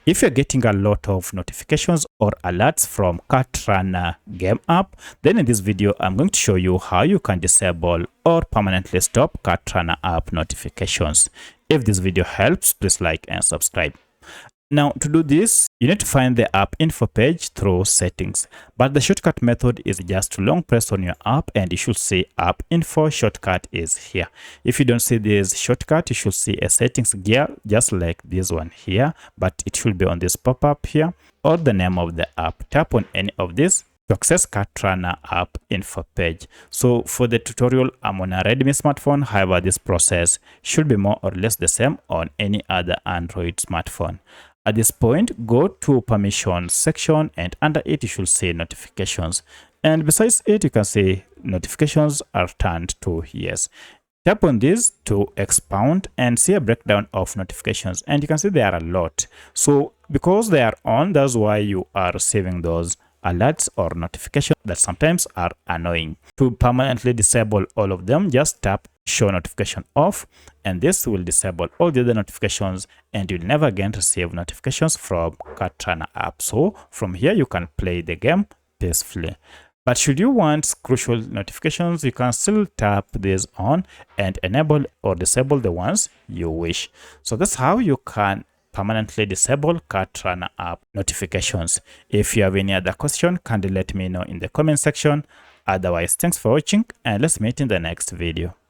If you're getting a lot of notifications or alerts from Cat Runner game app, then in this video I'm going to show you how you can disable or permanently stop Cat Runner app notifications. If this video helps, please like and subscribe. Now, to do this, you need to find the app info page through settings, but the shortcut method is just to long press on your app and you should see app info shortcut is here. If you don't see this shortcut, you should see a settings gear just like this one here, but it should be on this pop-up here or the name of the app. Tap on any of this to access Cat Runner app info page. So for the tutorial, I'm on a Redmi smartphone. However, this process should be more or less the same on any other Android smartphone. At this point, go to permissions section and under it you should see notifications, and besides it you can see notifications are turned to yes. Tap on this to expound and see a breakdown of notifications, and you can see there are a lot. So because they are on, that's why you are receiving those alerts or notifications that sometimes are annoying. To permanently disable all of them, just tap show notification off, and this will disable all the other notifications and you'll never again receive notifications from Cat Runner app. So from here you can play the game peacefully. But should you want crucial notifications, you can still tap this on and enable or disable the ones you wish. So that's how you can permanently disable Cat Runner app notifications. If you have any other question, kindly let me know in the comment section. Otherwise, thanks for watching and let's meet in the next video.